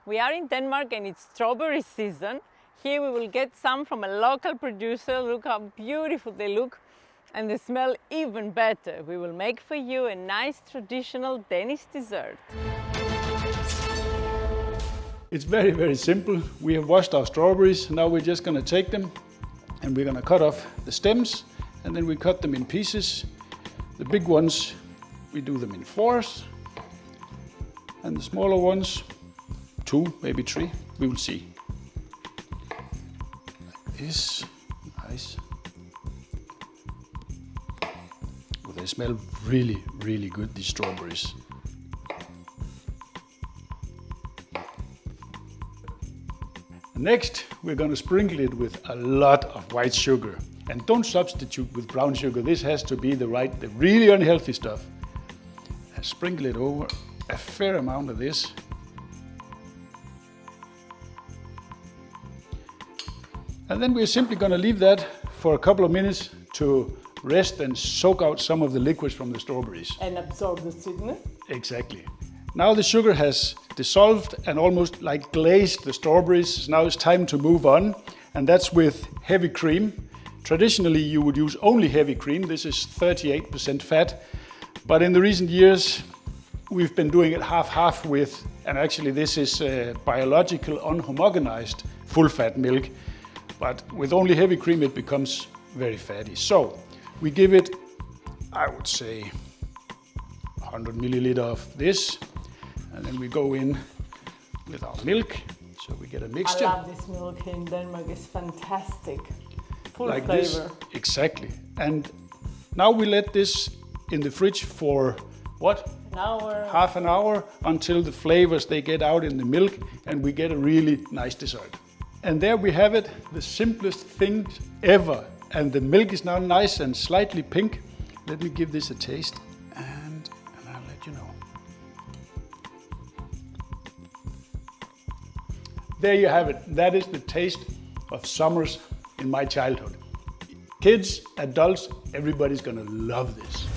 We are in Denmark and it's strawberry season. Here we will get some from a local producer. Look how beautiful they look and they smell even better. We will make for you a nice traditional Danish dessert. It's very, very simple. We have washed our strawberries. Now we're just going to take them and we're going to cut off the stems, and then we cut them in pieces. The big ones, we do them in 4s, and the smaller ones, 2, maybe 3, we will see. Like this, nice. Oh, they smell really, really good, these strawberries. Next, we're going to sprinkle it with a lot of white sugar. And don't substitute with brown sugar. This has to be the really unhealthy stuff. And sprinkle it over, a fair amount of this. And then we're simply going to leave that for a couple of minutes to rest and soak out some of the liquids from the strawberries. And absorb the sweetness. Exactly. Now the sugar has dissolved and almost like glazed the strawberries. Now it's time to move on, and that's with heavy cream. Traditionally you would use only heavy cream. This is 38% fat, but in the recent years we've been doing it half-half with, and actually this is biological unhomogenized full-fat milk, but with only heavy cream it becomes very fatty. So we give it, I would say, 100 milliliter of this. And then we go in with our milk, so we get a mixture. I love this milk here in Denmark, it's fantastic. Full like flavor. This. Exactly. And now we let this in the fridge for what? An hour. Half an hour, until the flavors they get out in the milk and we get a really nice dessert. And there we have it, the simplest thing ever. And the milk is now nice and slightly pink. Let me give this a taste and I'll let you know. There you have it. That is the taste of summers in my childhood. Kids, adults, everybody's gonna love this.